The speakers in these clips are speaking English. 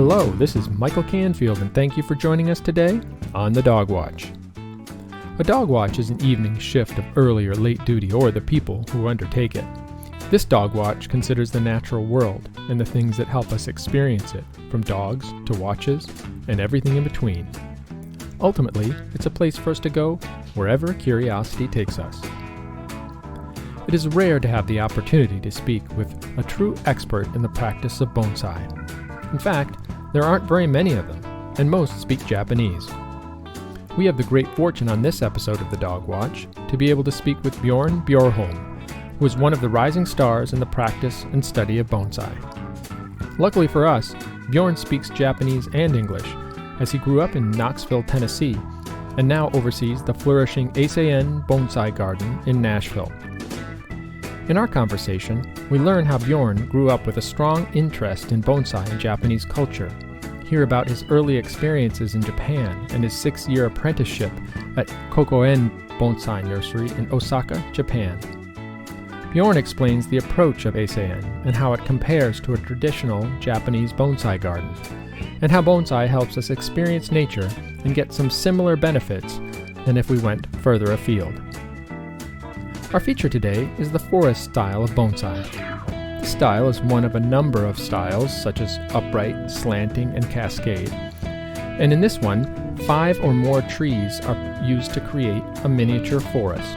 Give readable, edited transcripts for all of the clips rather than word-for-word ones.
Hello, this is Michael Canfield, and thank you for joining us today on the Dogwatch. A Dogwatch is an evening shift of early or late duty, or the people who undertake it. This Dogwatch considers the natural world and the things that help us experience it, from dogs to watches and everything in between. Ultimately, it's a place for us to go wherever curiosity takes us. It is rare to have the opportunity to speak with a true expert in the practice of bonsai. In fact, there aren't very many of them, and most speak Japanese. We have the great fortune on this episode of the Dogwatch to be able to speak with Bjorn Bjorholm, who is one of the rising stars in the practice and study of bonsai. Luckily for us, Bjorn speaks Japanese and English, as he grew up in Knoxville, Tennessee, and now oversees the flourishing Eisei-en Bonsai Garden in Nashville. In our conversation, we learn how Bjorn grew up with a strong interest in bonsai and Japanese culture, hear about his early experiences in Japan and his 6-year apprenticeship at Kouka-en Bonsai Nursery in Osaka, Japan. Bjorn explains the approach of Eisei-en and how it compares to a traditional Japanese bonsai garden, and how bonsai helps us experience nature and get some similar benefits than if we went further afield. Our feature today is the forest style of bonsai. This style is one of a number of styles, such as upright, slanting, and cascade. And in this one, 5 or more trees are used to create a miniature forest.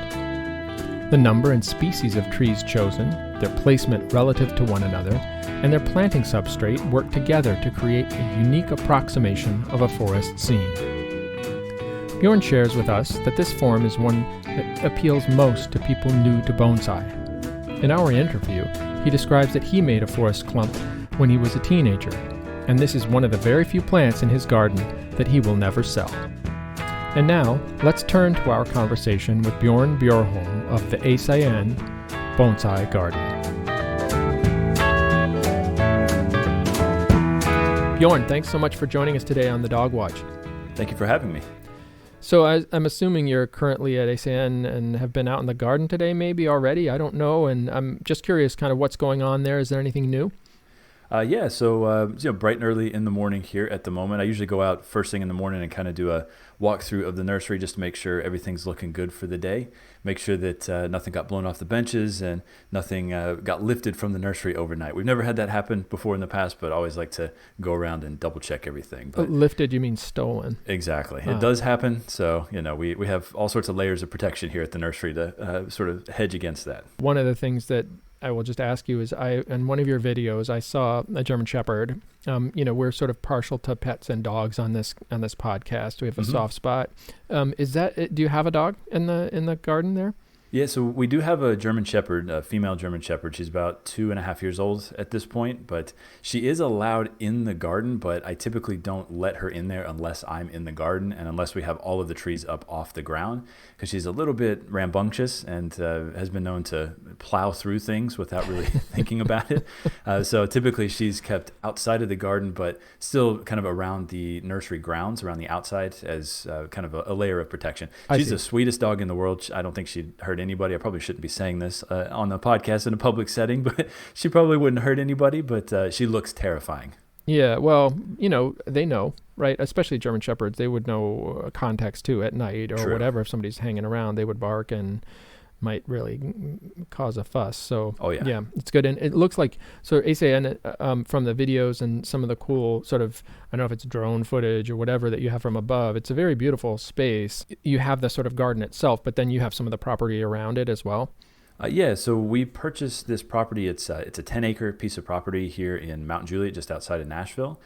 The number and species of trees chosen, their placement relative to one another, and their planting substrate work together to create a unique approximation of a forest scene. Bjorn shares with us that this form is one that appeals most to people new to bonsai. In our interview, he describes that he made a forest clump when he was a teenager, and this is one of the very few plants in his garden that he will never sell. And now, let's turn to our conversation with Bjorn Bjorholm of the Eisei-en Bonsai Garden. Bjorn, thanks so much for joining us today on the Dogwatch. Thank you for having me. So I'm assuming you're currently at Eisei-en and have been out in the garden today maybe already. I don't know, and I'm just curious kind of what's going on there. Is there anything new? So bright and early in the morning here at the moment. I usually go out first thing in the morning and kind of do a walkthrough of the nursery just to make sure everything's looking good for the day. Make sure that nothing got blown off the benches and nothing got lifted from the nursery overnight. We've never had that happen before in the past, but I always like to go around and double check everything. But lifted, you mean stolen? Exactly. It does happen. So, we have all sorts of layers of protection here at the nursery to sort of hedge against that. One of the things that I will just ask you is, in one of your videos, I saw a German Shepherd. We're sort of partial to pets and dogs on this podcast. We have a soft spot. Do you have a dog in the garden there? Yeah, so we do have a German Shepherd, a female German Shepherd. She's about 2.5 years old at this point, but she is allowed in the garden, but I typically don't let her in there unless I'm in the garden and unless we have all of the trees up off the ground, because she's a little bit rambunctious and has been known to plow through things without really thinking about it. So typically she's kept outside of the garden, but still kind of around the nursery grounds, around the outside, as kind of a layer of protection. She's the sweetest dog in the world. I don't think she'd hurt anybody. I probably shouldn't be saying this on the podcast in a public setting, but she probably wouldn't hurt anybody, but she looks terrifying. Yeah, well, they know, right? Especially German Shepherds, they would know context too at night or whatever. If somebody's hanging around, they would bark and might really cause a fuss. So, yeah, it's good. And it looks like, so Eisei-en, from the videos and some of the cool sort of, I don't know if it's drone footage or whatever that you have from above, it's a very beautiful space. You have the sort of garden itself, but then you have some of the property around it as well. So we purchased this property. It's a 10-acre piece of property here in Mount Juliet, just outside of Nashville.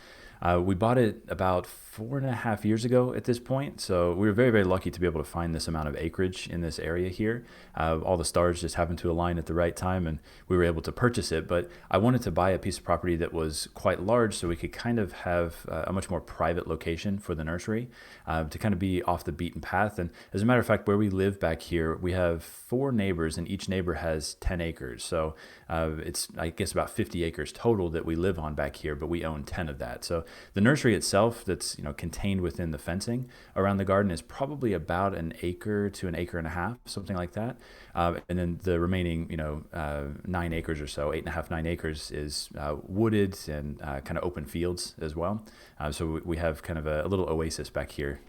We bought it about 4.5 years ago at this point, so we were very, very lucky to be able to find this amount of acreage in this area here. All the stars just happened to align at the right time, and we were able to purchase it. But I wanted to buy a piece of property that was quite large so we could kind of have a much more private location for the nursery, to kind of be off the beaten path. And as a matter of fact, where we live back here, we have 4 neighbors, and each neighbor has 10 acres. So it's, I guess, about 50 acres total that we live on back here, but we own 10 of that. So the nursery itself that's, contained within the fencing around the garden is probably about an acre to an acre and a half, something like that. And then the remaining, 9 acres or so, 8.5, 9 acres is wooded and kind of open fields as well. So we have kind of a little oasis back here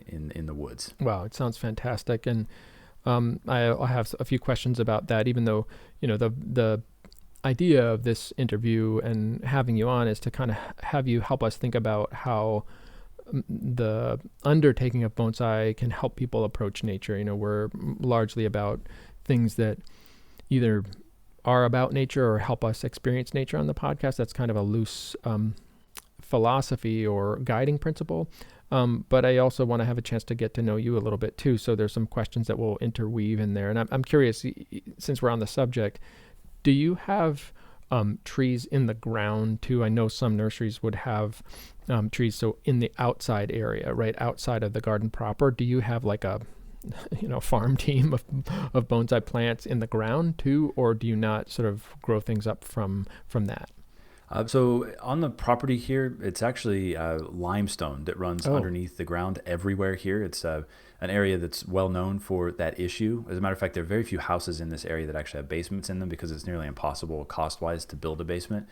in the woods. Wow, it sounds fantastic. And I have a few questions about that, even though, the idea of this interview and having you on is to kind of have you help us think about how the undertaking of bonsai can help people approach nature. We're largely about things that either are about nature or help us experience nature on the podcast. That's kind of a loose philosophy or guiding principle. But I also want to have a chance to get to know you a little bit too. So there's some questions that will interweave in there. And I'm curious, since we're on the subject, do you have trees in the ground too? I know some nurseries would have trees so in the outside area, right outside of the garden proper. Do you have like a farm team of bonsai plants in the ground too, or do you not sort of grow things up from that? So on the property here, it's actually limestone that runs underneath the ground everywhere here. It's an area that's well known for that issue. As a matter of fact, there are very few houses in this area that actually have basements in them because it's nearly impossible cost-wise to build a basement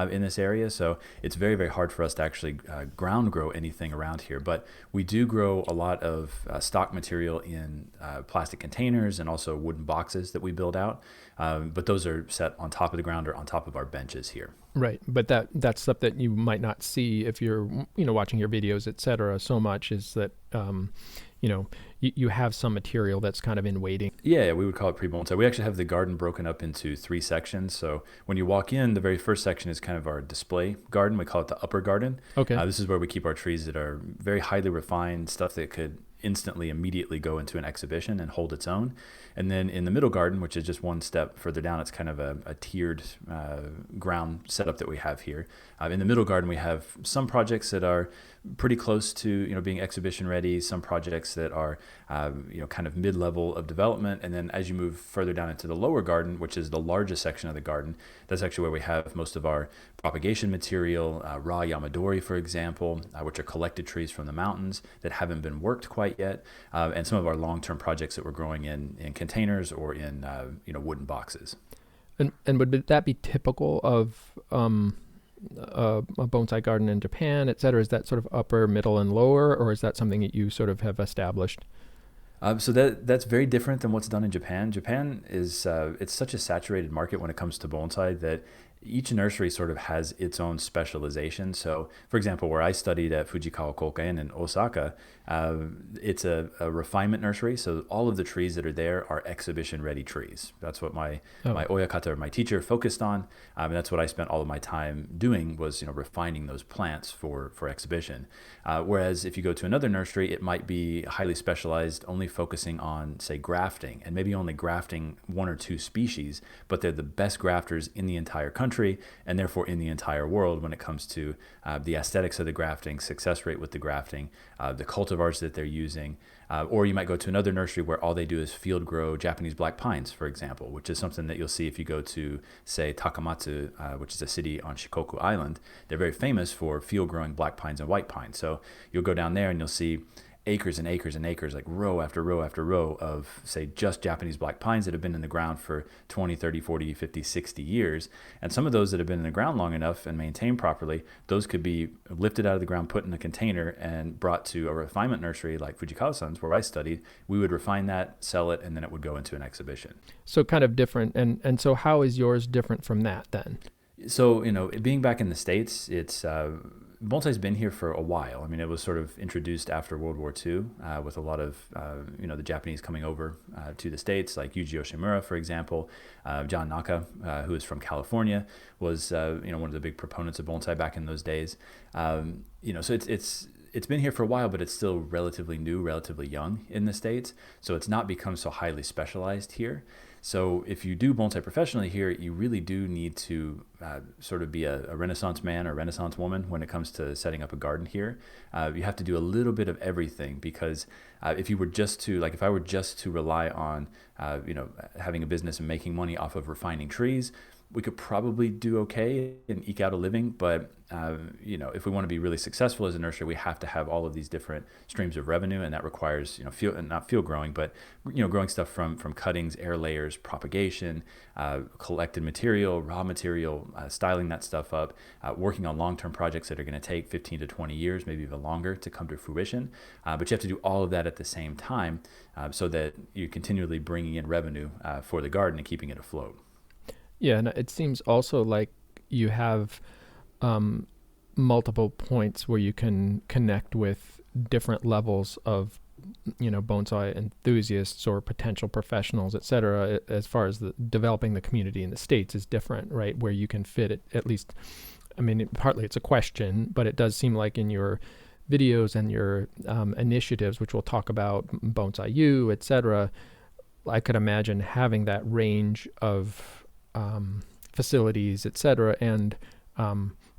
in this area. So it's very, very hard for us to actually ground grow anything around here. But we do grow a lot of stock material in plastic containers and also wooden boxes that we build out. But those are set on top of the ground or on top of our benches here. Right. But that's stuff that you might not see if you're, watching your videos, et cetera, so much is that, you have some material that's kind of in waiting. Yeah, we would call it pre-bonsai. We actually have the garden broken up into 3 sections. So when you walk in, the very first section is kind of our display garden. We call it the upper garden. Okay. This is where we keep our trees that are very highly refined, stuff that could immediately go into an exhibition and hold its own. And then in the middle garden, which is just one step further down, it's kind of a tiered ground setup that we have here. In the middle garden, we have some projects that are pretty close to being exhibition ready, some projects that are kind of mid-level of development. And then as you move further down into the lower garden, which is the largest section of the garden, that's actually where we have most of our propagation material, raw yamadori, for example, which are collected trees from the mountains that haven't been worked quite yet, and some of our long-term projects that we're growing in containers or in wooden boxes. And would that be typical of a bonsai garden in Japan, et cetera? Is that sort of upper, middle, and lower, or is that something that you sort of have established? So that's very different than what's done in Japan. Japan is it's such a saturated market when it comes to bonsai that each nursery sort of has its own specialization. So, for example, where I studied at Fujikawa Kouka-en in Osaka, it's a refinement nursery. So all of the trees that are there are exhibition-ready trees. That's what my oyakata, or my teacher, focused on, and that's what I spent all of my time doing, was refining those plants for exhibition. Whereas if you go to another nursery, it might be highly specialized, only focusing on, say, grafting, and maybe only grafting 1 or 2 species, but they're the best grafters in the entire country, and therefore in the entire world when it comes to the aesthetics of the grafting, success rate with the grafting, the cultivars that they're using. Or you might go to another nursery where all they do is field grow Japanese black pines, for example, which is something that you'll see if you go to, say, Takamatsu, which is a city on Shikoku Island. They're very famous for field growing black pines and white pines. So you'll go down there and you'll see acres and acres and acres, like row after row after row of, say, just Japanese black pines that have been in the ground for 20, 30, 40, 50, 60 years. And some of those that have been in the ground long enough and maintained properly, those could be lifted out of the ground, put in a container, and brought to a refinement nursery like Fujikawa-san's, where I studied. We would refine that, sell it, and then it would go into an exhibition. So kind of different. And so how is yours different from that then? So, being back in the States, it's bonsai's been here for a while. I mean, it was sort of introduced after World War II with a lot of, the Japanese coming over to the States, like Yuji Yoshimura, for example. John Naka, who is from California, was, one of the big proponents of bonsai back in those days. So it's been here for a while, but it's still relatively new, relatively young in the States. So it's not become so highly specialized here. So if you do bonsai professionally here, you really do need to sort of be a Renaissance man or Renaissance woman when it comes to setting up a garden here. You have to do a little bit of everything, because if I were just to rely on, having a business and making money off of refining trees, we could probably do okay and eke out a living, but if we want to be really successful as a nursery, we have to have all of these different streams of revenue, and that requires not field growing, but growing stuff from cuttings, air layers, propagation, collected material, raw material, styling that stuff up, working on long-term projects that are going to take 15 to 20 years, maybe even longer to come to fruition. But you have to do all of that at the same time, so that you're continually bringing in revenue for the garden and keeping it afloat. Yeah, and it seems also like you have multiple points where you can connect with different levels of bonsai enthusiasts or potential professionals, et cetera, as far as developing the community in the States is different, right? Where you can fit it, at least, partly it's a question, but it does seem like in your videos and your initiatives, which we'll talk about, Bonsai U, et cetera, I could imagine having that range of facilities, et cetera, and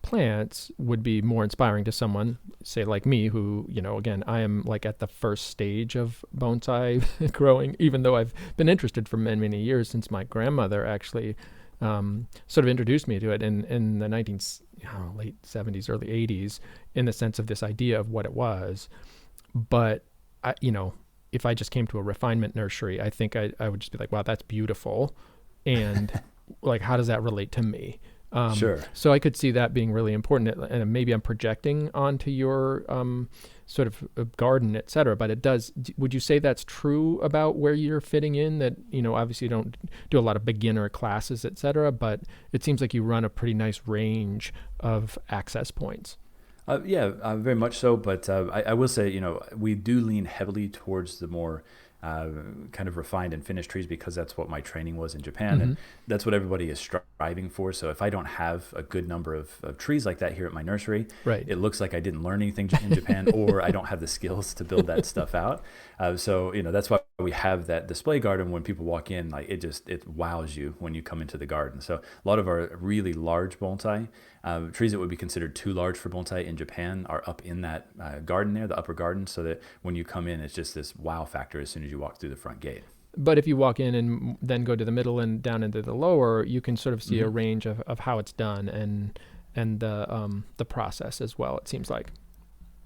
plants would be more inspiring to someone, say like me, who, again, I am like at the first stage of bonsai growing, even though I've been interested for many, many years, since my grandmother actually sort of introduced me to it in the late 70s, early 80s, in the sense of this idea of what it was. But, if I just came to a refinement nursery, I think I would just be like, wow, that's beautiful. And like, how does that relate to me? Sure. So I could see that being really important, and maybe I'm projecting onto your sort of garden, et cetera, but it does. Would you say that's true about where you're fitting in? That, obviously you don't do a lot of beginner classes, et cetera, but it seems like you run a pretty nice range of access points. Very much so. But I will say, we do lean heavily towards the more kind of refined and finished trees, because that's what my training was in Japan, and that's what everybody is striving for. So if I don't have a good number of trees like that here at my nursery, right, it looks like I didn't learn anything in Japan, or I don't have the skills to build that stuff out. So that's why we have that display garden. When people walk in, like it wows you when you come into the garden. So a lot of our really large bonsai trees that would be considered too large for bonsai in Japan are up in that garden there, the upper garden, so that when you come in, it's just this wow factor as soon as you walk through the front gate. But if you walk in and then go to the middle and down into the lower, you can sort of see a range of how it's done and the process as well, it seems like.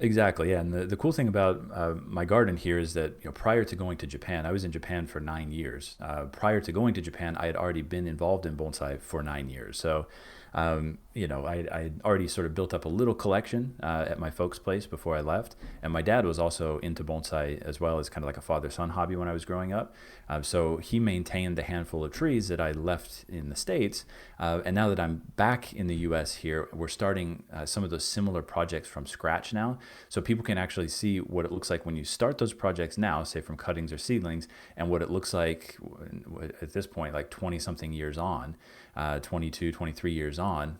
Exactly, yeah. And the cool thing about my garden here is that prior to going to Japan, I was in Japan for 9 years. Prior to going to Japan, I had already been involved in bonsai for 9 years. So I already sort of built up a little collection at my folks' place before I left. And my dad was also into bonsai as well, as kind of like a father-son hobby when I was growing up. So he maintained the handful of trees that I left in the States. And now that I'm back in the U.S. here, we're starting some of those similar projects from scratch now. So people can actually see what it looks like when you start those projects now, say from cuttings or seedlings, and what it looks like at this point, like 20-something years on. 22, 23 years on,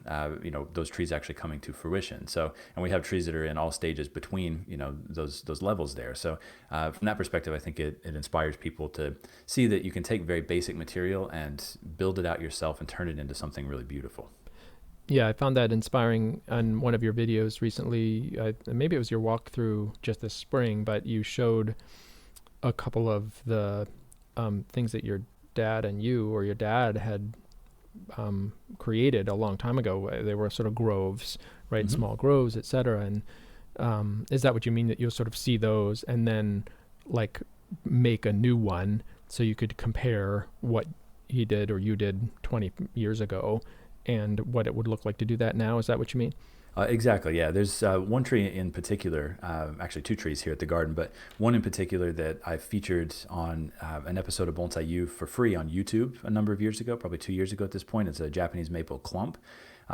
those trees actually coming to fruition. So, and we have trees that are in all stages between, those levels there. So from that perspective, I think it inspires people to see that you can take very basic material and build it out yourself and turn it into something really beautiful. Yeah, I found that inspiring on one of your videos recently. Maybe it was your walkthrough just this spring, but you showed a couple of the things that your dad and you, or your dad, had created a long time ago. They were sort of groves, right? Small groves, et cetera. And is that what you mean, that you'll sort of see those and then like make a new one so you could compare what he did or you did 20 years ago and what it would look like to do that now? Is that what you mean? Exactly, yeah. There's one tree in particular, actually two trees here at the garden, but one in particular that I featured on an episode of Bonsai U for free on YouTube a number of years ago, probably 2 years ago at this point. It's a Japanese maple clump.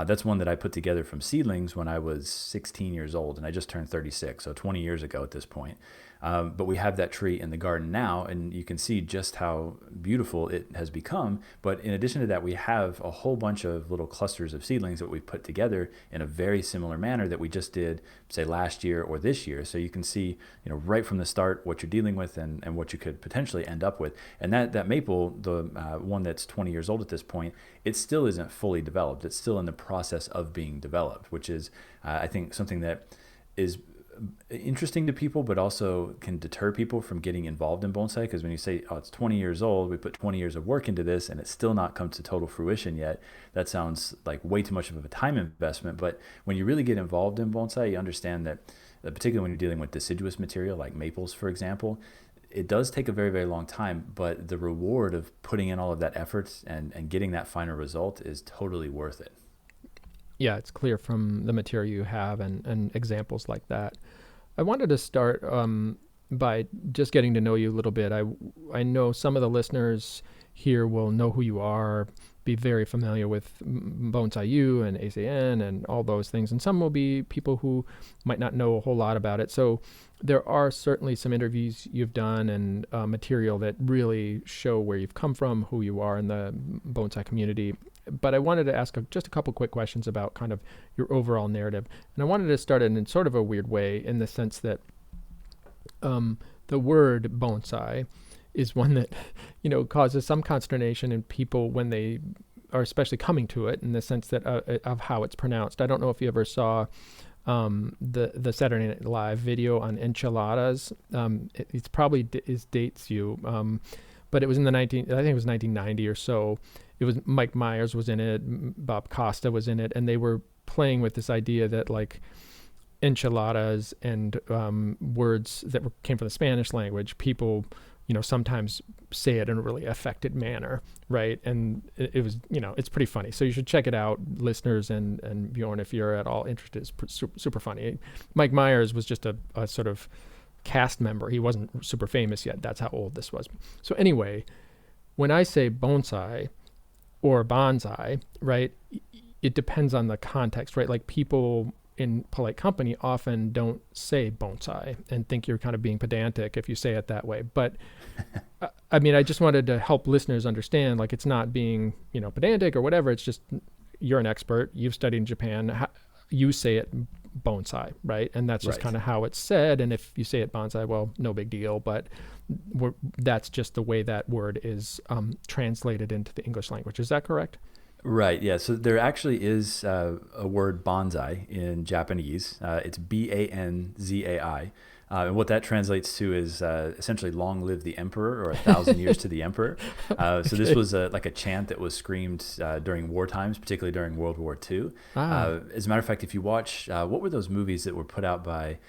That's one that I put together from seedlings when I was 16 years old, and I just turned 36, so 20 years ago at this point. But we have that tree in the garden now, and you can see just how beautiful it has become. But in addition to that, we have a whole bunch of little clusters of seedlings that we've put together in a very similar manner that we just did, say, last year or this year. So you can see, right from the start what you're dealing with and what you could potentially end up with. And that maple, the one that's 20 years old at this point, it still isn't fully developed. It's still in the process of being developed, which is, I think, something that is interesting to people, but also can deter people from getting involved in bonsai. Because when you say, oh, it's 20 years old, we put 20 years of work into this and it's still not come to total fruition yet, that sounds like way too much of a time investment. But when you really get involved in bonsai, you understand that, particularly when you're dealing with deciduous material like maples, for example, it does take a very, very long time, but the reward of putting in all of that effort and getting that final result is totally worth it. Yeah, it's clear from the material you have and examples like that. I wanted to start by just getting to know you a little bit. I know some of the listeners here will know who you are, be very familiar with Bonsai U and Eisei-en and all those things, and some will be people who might not know a whole lot about it. So there are certainly some interviews you've done and material that really show where you've come from, who you are in the bonsai community. But I wanted to ask just a couple quick questions about kind of your overall narrative. And I wanted to start in sort of a weird way, in the sense that the word bonsai is one that, causes some consternation in people when they are especially coming to it, in the sense that of how it's pronounced. I don't know if you ever saw the Saturday Night Live video on enchiladas. It's probably dates you, but it was in I think it was 1990 or so. It was Mike Myers was in it, Bob Costa was in it, and they were playing with this idea that like enchiladas and words that came from the Spanish language, people, sometimes say it in a really affected manner, right? And it was, it's pretty funny. So you should check it out, listeners, and Bjorn, if you're at all interested. It's super funny. Mike Myers was just a sort of cast member. He wasn't super famous yet. That's how old this was. So anyway, when I say bonsai or bonsai, right, it depends on the context, right? Like people in polite company often don't say bonsai and think you're kind of being pedantic if you say it that way. But I mean, I just wanted to help listeners understand, like, it's not being, pedantic or whatever. It's just, you're an expert. You've studied in Japan. You say it bonsai, right? And that's just kind of how it's said. And if you say it bonsai, well, no big deal. But that's just the way that word is translated into the English language. Is that correct? Right. Yeah. So there actually is a word bonsai in Japanese. It's Banzai. And what that translates to is essentially "Long live the emperor" or "1,000 years to the emperor." So this was like a chant that was screamed during war times, particularly during World War II. As a matter of fact, if you watch, what were those movies that were put out by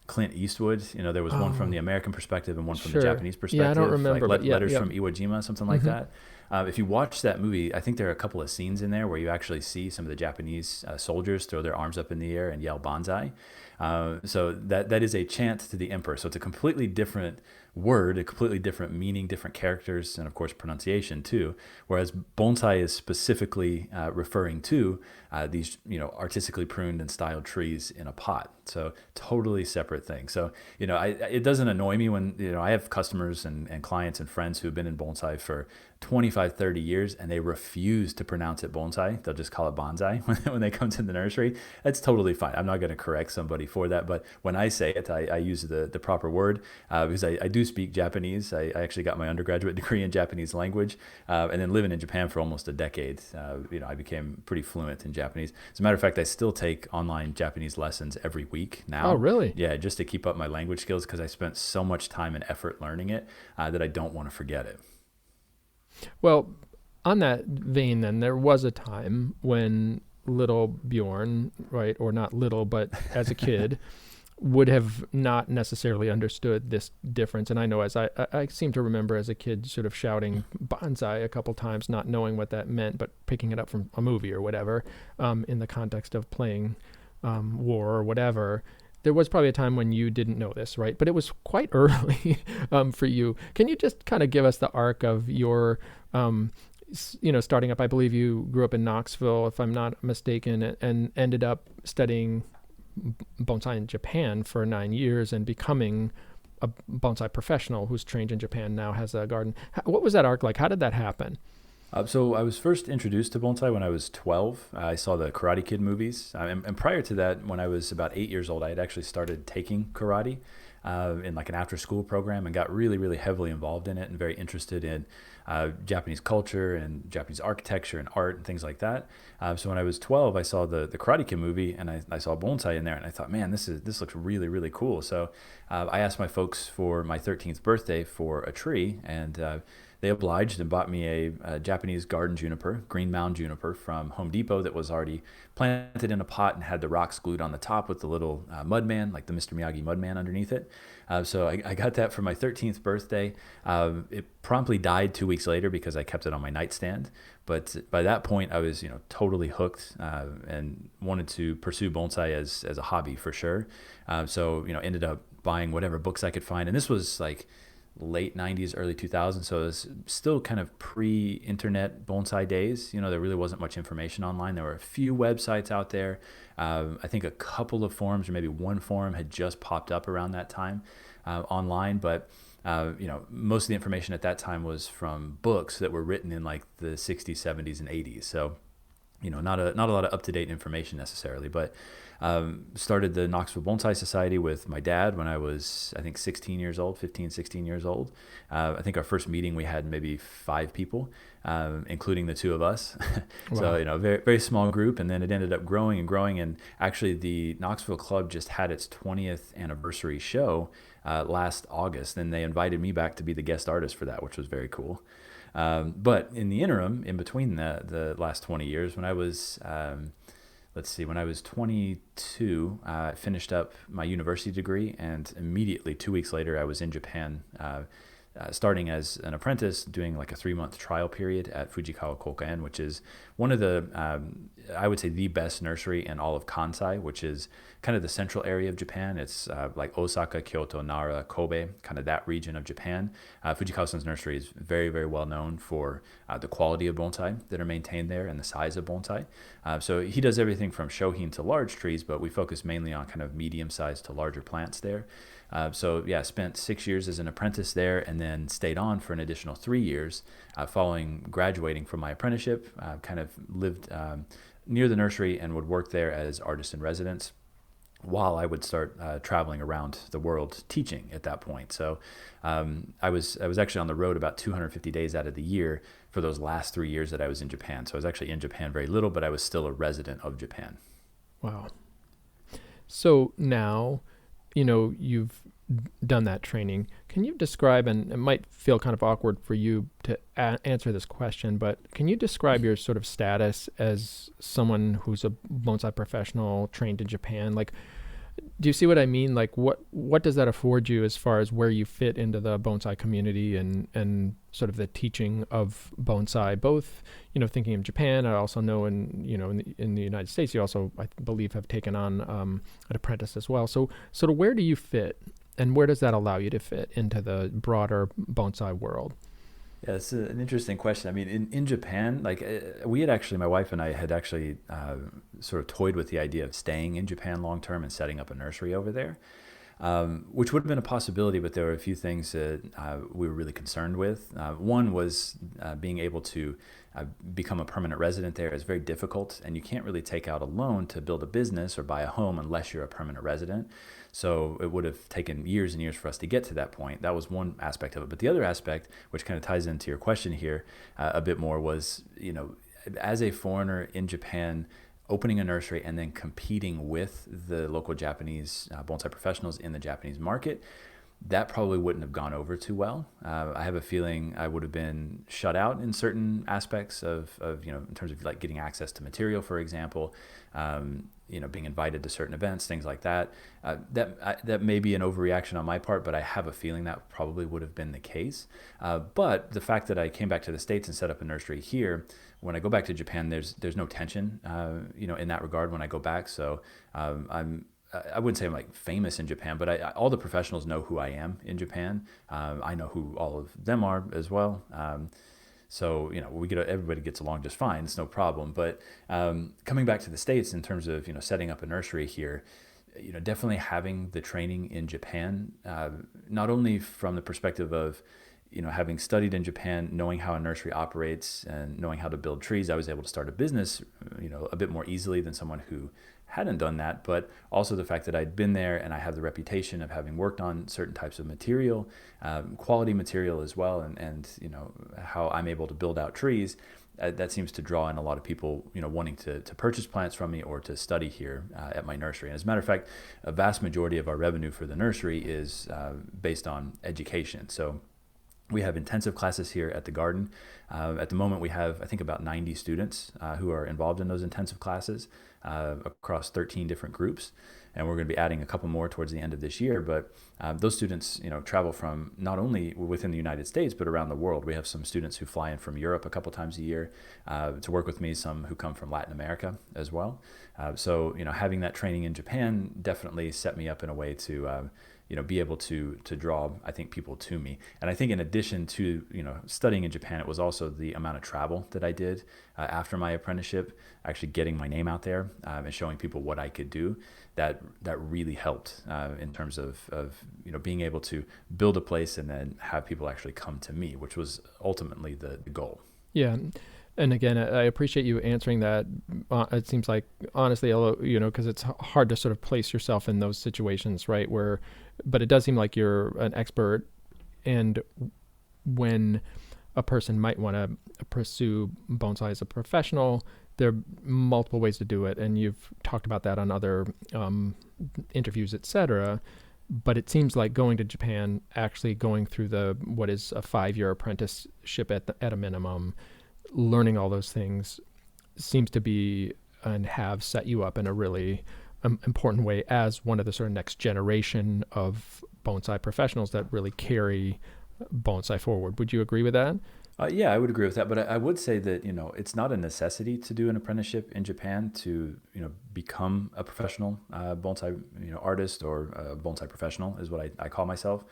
Clint Eastwood? There was one from the American perspective and one from the Japanese perspective. Yeah, I don't remember. Like Letters from Iwo Jima, something like that. If you watch that movie, I think there are a couple of scenes in there where you actually see some of the Japanese soldiers throw their arms up in the air and yell "Banzai." So that is a chant to the emperor. So it's a completely different word, a completely different meaning, different characters, and of course pronunciation too. Whereas bonsai is specifically referring to these, artistically pruned and styled trees in a pot. So totally separate thing. So, it doesn't annoy me when, I have customers and clients and friends who've been in bonsai for 25, 30 years, and they refuse to pronounce it bonsai. They'll just call it bonsai when they come to the nursery. That's totally fine. I'm not going to correct somebody for that. But when I say it, I use the proper word because I do speak Japanese. I actually got my undergraduate degree in Japanese language. And then living in Japan for almost a decade, I became pretty fluent in Japanese. As a matter of fact, I still take online Japanese lessons every week now. Oh, really? Yeah, just to keep up my language skills, because I spent so much time and effort learning it that I don't want to forget it. Well, on that vein, then, there was a time when little Bjorn, right, or not little, but as a kid, would have not necessarily understood this difference. And I know, as I seem to remember as a kid sort of shouting bonsai a couple times, not knowing what that meant, but picking it up from a movie or whatever, in the context of playing war or whatever. There was probably a time when you didn't know this, right? But it was quite early for you. Can you just kind of give us the arc of your, starting up? I believe you grew up in Knoxville, if I'm not mistaken, and ended up studying bonsai in Japan for 9 years and becoming a bonsai professional who's trained in Japan, now has a garden. What was that arc like? How did that happen? So I was first introduced to bonsai when I was 12. I saw the Karate Kid movies. And prior to that, when I was about 8 years old, I had actually started taking karate. in like an after school program, and got really, really heavily involved in it and very interested in Japanese culture and Japanese architecture and art and things like that. So when I was 12, I saw the Karate Kid movie, and I saw bonsai in there, and I thought, man, this looks really, really cool. So I asked my folks for my 13th birthday for a tree, and they obliged and bought me a Japanese garden juniper, green mound juniper from Home Depot that was already planted in a pot and had the rocks glued on the top with the little mud man, like the Mr. Miyagi mud man underneath it. So I got that for my 13th birthday. It promptly died 2 weeks later because I kept it on my nightstand. But by that point, I was totally hooked and wanted to pursue bonsai as a hobby for sure. So ended up buying whatever books I could find, and this was like late 90s, early 2000s, so it was still kind of pre-internet bonsai days. There really wasn't much information online. There were a few websites out there. I think a couple of forums, or maybe one forum, had just popped up around that time online, but most of the information at that time was from books that were written in like the 60s, 70s, and 80s. So not a lot of up-to-date information necessarily, but started the Knoxville Bonsai Society with my dad when I was, I think, 16 years old, 15, 16 years old. I think our first meeting we had maybe 5 people, including the 2 of us. Wow. So, very, very small group. And then it ended up growing and growing. And actually the Knoxville Club just had its 20th anniversary show last August. And they invited me back to be the guest artist for that, which was very cool. But in the interim, in between the last 20 years, when I was, when I was 22, I finished up my university degree, and immediately 2 weeks later, I was in Japan, starting as an apprentice, doing like a 3-month trial period at Fujikawa Kouka-en, which is one of the, I would say, the best nursery in all of Kansai, which is kind of the central area of Japan. It's like Osaka, Kyoto, Nara, Kobe, kind of that region of Japan. Fujikawa-san's nursery is very, very well known for the quality of bonsai that are maintained there and the size of bonsai. So he does everything from shohin to large trees, but we focus mainly on kind of medium-sized to larger plants there. Spent 6 years as an apprentice there, and then stayed on for an additional 3 years following graduating from my apprenticeship. Kind of lived near the nursery and would work there as artist in residence, while I would start traveling around the world teaching at that point. So I was actually on the road about 250 days out of the year for those last 3 years that I was in Japan. So I was actually in Japan very little, but I was still a resident of Japan. Wow. So now, you've done that training. Can you describe, and it might feel kind of awkward for you to answer this question, but can you describe your sort of status as someone who's a bonsai professional trained in Japan? Like, do you see what I mean? Like, what does that afford you as far as where you fit into the bonsai community and sort of the teaching of bonsai, both, thinking of Japan. I also know in the United States, you also, I believe, have taken on an apprentice as well. So sort of where do you fit, and where does that allow you to fit into the broader bonsai world? Yeah, it's an interesting question. I mean, in Japan, like we had actually, my wife and I had actually sort of toyed with the idea of staying in Japan long term and setting up a nursery over there, which would have been a possibility, but there were a few things that we were really concerned with. One was being able to become a permanent resident there is very difficult, and you can't really take out a loan to build a business or buy a home unless you're a permanent resident. So it would have taken years and years for us to get to that point. That was one aspect of it. But the other aspect, which kind of ties into your question here a bit more, was, as a foreigner in Japan, opening a nursery and then competing with the local Japanese bonsai professionals in the Japanese market, that probably wouldn't have gone over too well. I have a feeling I would have been shut out in certain aspects of in terms of like getting access to material, for example, being invited to certain events, things like that. That may be an overreaction on my part, but I have a feeling that probably would have been the case. But the fact that I came back to the States and set up a nursery here, when I go back to Japan, there's no tension, in that regard when I go back. So I wouldn't say I'm like famous in Japan, but all the professionals know who I am in Japan. I know who all of them are as well. So, everybody gets along just fine. It's no problem. But coming back to the States in terms of, setting up a nursery here, definitely having the training in Japan, not only from the perspective of, having studied in Japan, knowing how a nursery operates and knowing how to build trees, I was able to start a business, a bit more easily than someone who hadn't done that. But also the fact that I'd been there and I have the reputation of having worked on certain types of material, quality material as well, and how I'm able to build out trees. That seems to draw in a lot of people, wanting to purchase plants from me or to study here at my nursery. And as a matter of fact, a vast majority of our revenue for the nursery is based on education. So we have intensive classes here at the garden. At the moment, we have, I think, about 90 students who are involved in those intensive classes across 13 different groups. And we're going to be adding a couple more towards the end of this year. But those students, travel from not only within the United States, but around the world. We have some students who fly in from Europe a couple times a year to work with me, some who come from Latin America as well. So having that training in Japan definitely set me up in a way to be able to draw, I think, people to me. And I think in addition to, studying in Japan, it was also the amount of travel that I did after my apprenticeship, actually getting my name out there and showing people what I could do. That really helped in terms of being able to build a place and then have people actually come to me, which was ultimately the goal. Yeah. And again, I appreciate you answering that. It seems like, honestly, because it's hard to sort of place yourself in those situations, right? But it does seem like you're an expert. And when a person might want to pursue bonsai as a professional, there are multiple ways to do it. And you've talked about that on other interviews, et cetera. But it seems like going to Japan, actually going through what is a 5-year apprenticeship at a minimum, learning all those things seems to be and have set you up in a really important way as one of the sort of next generation of bonsai professionals that really carry bonsai forward. Would you agree with that? Yeah, I would agree with that. But I would say that, it's not a necessity to do an apprenticeship in Japan to, become a professional bonsai, artist or bonsai professional is what I call myself.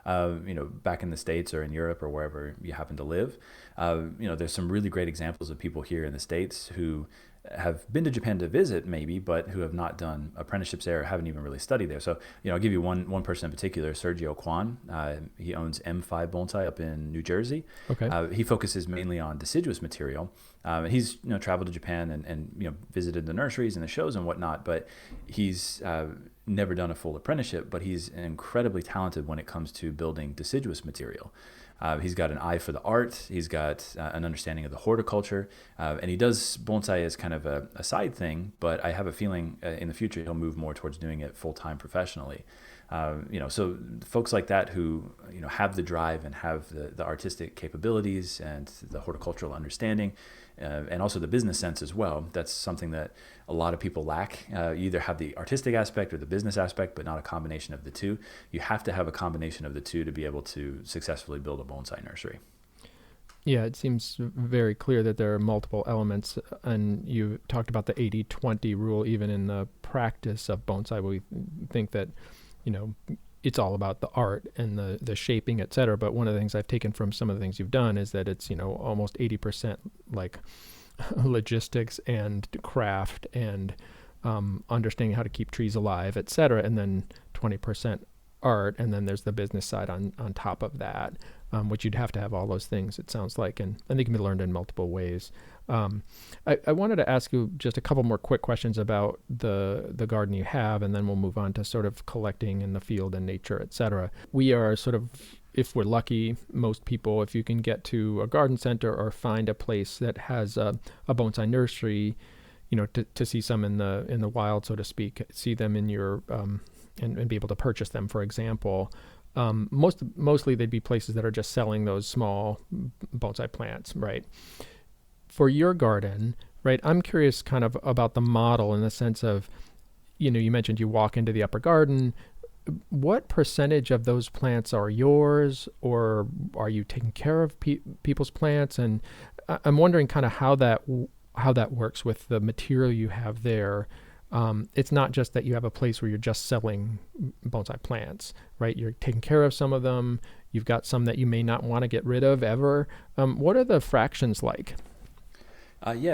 Back in the States or in Europe or wherever you happen to live. There's some really great examples of people here in the States who have been to Japan to visit maybe, but who have not done apprenticeships there or haven't even really studied there. So, I'll give you one person in particular, Sergio Kwan. He owns M5 Bonsai up in New Jersey. Okay. He focuses mainly on deciduous material. He's, traveled to Japan and visited the nurseries and the shows and whatnot, but he's never done a full apprenticeship, but he's incredibly talented when it comes to building deciduous material. He's got an eye for the art. He's got an understanding of the horticulture, and he does bonsai as kind of a side thing. But I have a feeling in the future he'll move more towards doing it full time professionally. So folks like that who have the drive and have the artistic capabilities and the horticultural understanding, and also the business sense as well. That's something that a lot of people lack. You either have the artistic aspect or the business aspect, but not a combination of the two. You have to have a combination of the two to be able to successfully build a bonsai nursery. Yeah, it seems very clear that there are multiple elements, and you talked about the 80-20 rule even in the practice of bonsai. We think that, it's all about the art and the shaping, et cetera. But one of the things I've taken from some of the things you've done is that it's, almost 80% like logistics and craft and understanding how to keep trees alive, et cetera. And then 20% art. And then there's the business side on top of that, which you'd have to have all those things, it sounds like. And they can be learned in multiple ways. I wanted to ask you just a couple more quick questions about the garden you have, and then we'll move on to sort of collecting in the field and nature, et cetera. We are sort of, if we're lucky, most people, if you can get to a garden center or find a place that has a bonsai nursery, to see some in the wild, so to speak, see them in your, and be able to purchase them, for example. Mostly they'd be places that are just selling those small bonsai plants, right? For your garden, right, I'm curious kind of about the model in the sense of, you mentioned you walk into the upper garden. What percentage of those plants are yours, or are you taking care of people's plants? And I'm wondering kind of how that works with the material you have there. It's not just that you have a place where you're just selling bonsai plants, right? You're taking care of some of them. You've got some that you may not want to get rid of ever. What are the fractions like?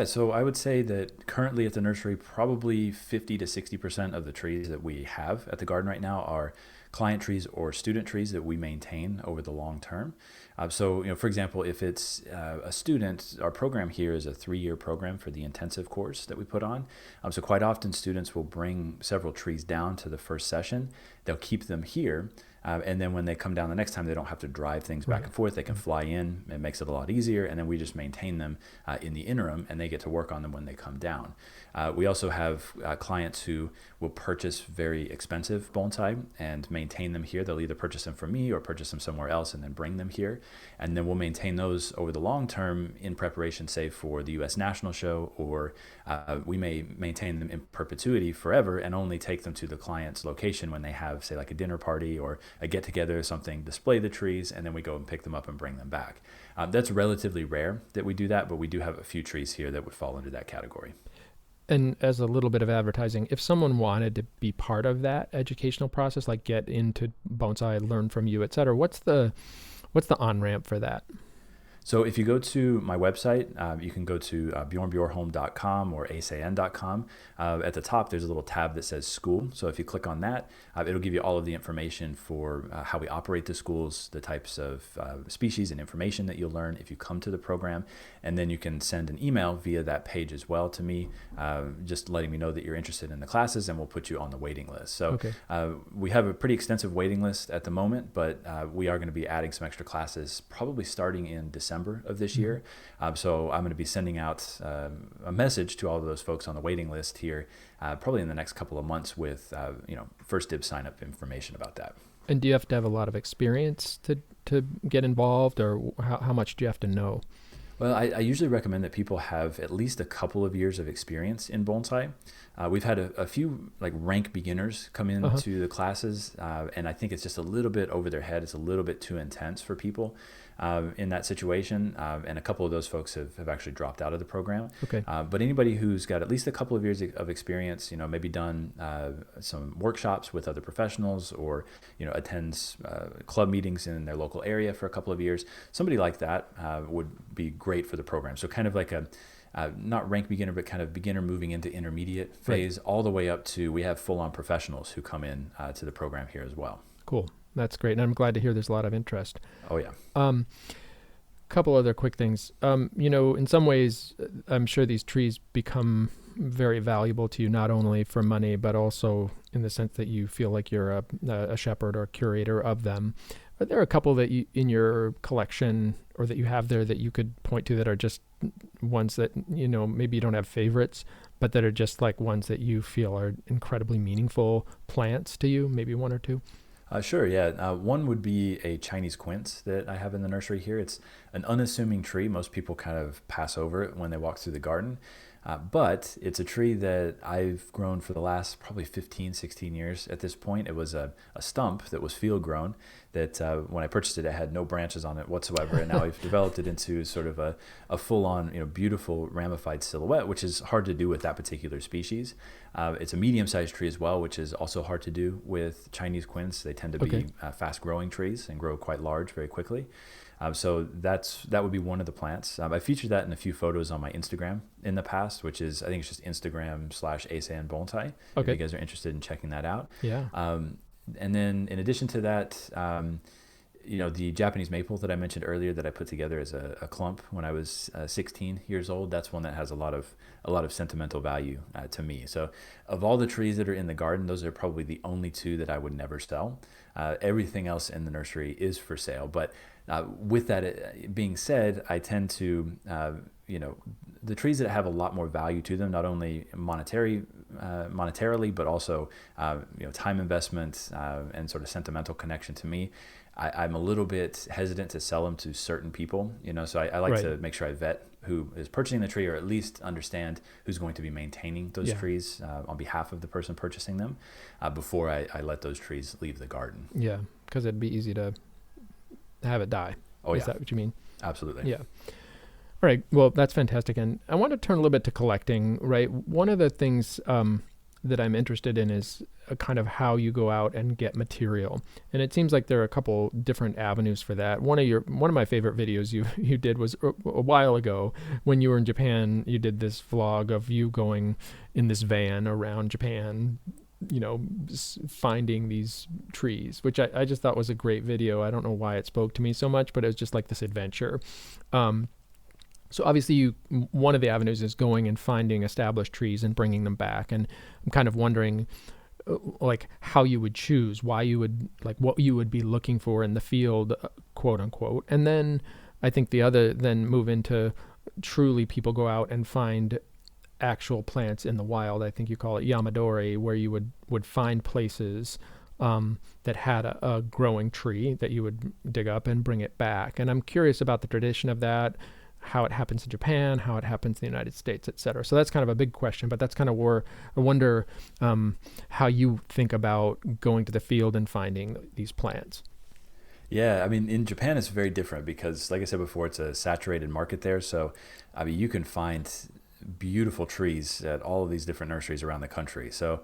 So I would say that currently at the nursery, probably 50 to 60% of the trees that we have at the garden right now are client trees or student trees that we maintain over the long term. So, for example, if it's a student, our program here is a 3-year program for the intensive course that we put on. So quite often students will bring several trees down to the first session. They'll keep them here. And then when they come down the next time, they don't have to drive things back and forth. They can fly in. It makes it a lot easier. And then we just maintain them in the interim, and they get to work on them when they come down. We also have clients who will purchase very expensive bonsai and maintain them here. They'll either purchase them from me or purchase them somewhere else and then bring them here. And then we'll maintain those over the long term in preparation, say, for the U.S. National Show, or we may maintain them in perpetuity forever and only take them to the client's location when they have, say, like a dinner party or a get-together or something, display the trees, and then we go and pick them up and bring them back. That's relatively rare that we do that, but we do have a few trees here that would fall under that category. And as a little bit of advertising, if someone wanted to be part of that educational process, like get into bonsai, learn from you, et cetera, what's the on-ramp for that? So if you go to my website, you can go to bjornbjorholm.com or Eisei-en.com. At the top, there's a little tab that says school. So if you click on that, it'll give you all of the information for how we operate the schools, the types of species and information that you'll learn if you come to the program. And then you can send an email via that page as well to me, just letting me know that you're interested in the classes, and we'll put you on the waiting list. So we have a pretty extensive waiting list at the moment, but we are going to be adding some extra classes probably starting in December of this year. So I'm going to be sending out a message to all of those folks on the waiting list here probably in the next couple of months with first dibs sign up information about that. And do you have to have a lot of experience to get involved, or how much do you have to know? Well, I usually recommend that people have at least a couple of years of experience in bonsai. We've had a few like rank beginners come into the classes, and I think it's just a little bit over their head. It's a little bit too intense for people in that situation, and a couple of those folks have actually dropped out of the program. But anybody who's got at least a couple of years of experience, maybe done some workshops with other professionals, or attends club meetings in their local area for a couple of years, somebody like that would be great for the program. So kind of like a not rank beginner, but kind of beginner moving into intermediate phase, all the way up to, we have full-on professionals who come in to the program here as well. Cool. That's great. And I'm glad to hear there's a lot of interest. Oh, yeah. Couple other quick things. In some ways, I'm sure these trees become very valuable to you, not only for money, but also in the sense that you feel like you're a shepherd or curator of them. Are there a couple that you, in your collection, or that you have there, that you could point to that are just ones that, maybe you don't have favorites, but that are just like ones that you feel are incredibly meaningful plants to you? Maybe one or two? Sure, yeah. One would be a Chinese quince that I have in the nursery here. It's an unassuming tree. Most people kind of pass over it when they walk through the garden. But it's a tree that I've grown for the last probably 15, 16 years at this point. It was a stump that was field grown that when I purchased it, it had no branches on it whatsoever. And now I've developed it into sort of a full-on, beautiful ramified silhouette, which is hard to do with that particular species. It's a medium-sized tree as well, which is also hard to do with Chinese quince. They tend to be fast-growing trees and grow quite large very quickly. So that would be one of the plants. I featured that in a few photos on my Instagram in the past, which is, I think it's just Instagram/Eisei-en Bonsai. If you guys are interested in checking that out. Yeah. And then in addition to that, the Japanese maple that I mentioned earlier that I put together as a clump when I was 16 years old, that's one that has a lot of sentimental value to me. So of all the trees that are in the garden, those are probably the only two that I would never sell. Everything else in the nursery is for sale. But with that being said, I tend to, the trees that have a lot more value to them, not only monetarily, but also, time investment and sort of sentimental connection to me, I'm a little bit hesitant to sell them to certain people, so I like to make sure I vet who is purchasing the tree, or at least understand who's going to be maintaining those trees on behalf of the person purchasing them before I let those trees leave the garden. Yeah, because it'd be easy to have it die. Is that what you mean? Absolutely. Yeah. All right. Well, that's fantastic. And I want to turn a little bit to collecting, right? One of the things that I'm interested in is kind of how you go out and get material. And it seems like there are a couple different avenues for that. One of my favorite videos you did was a while ago when you were in Japan. You did this vlog of you going in this van around Japan, finding these trees, which I just thought was a great video. I don't know why it spoke to me so much, but it was just like this adventure. So obviously one of the avenues is going and finding established trees and bringing them back. And I'm kind of wondering like how you would choose, why you would, like what you would be looking for in the field, quote unquote. And then I think then move into truly people go out and find actual plants in the wild. I think you call it yamadori, where you would find places that had a growing tree that you would dig up and bring it back. And I'm curious about the tradition of that, how it happens in Japan, how it happens in the United States, et cetera. So that's kind of a big question, but that's kind of where I wonder how you think about going to the field and finding these plants. Yeah, I mean, in Japan, it's very different because, like I said before, it's a saturated market there. So, I mean, you can find beautiful trees at all of these different nurseries around the country. So,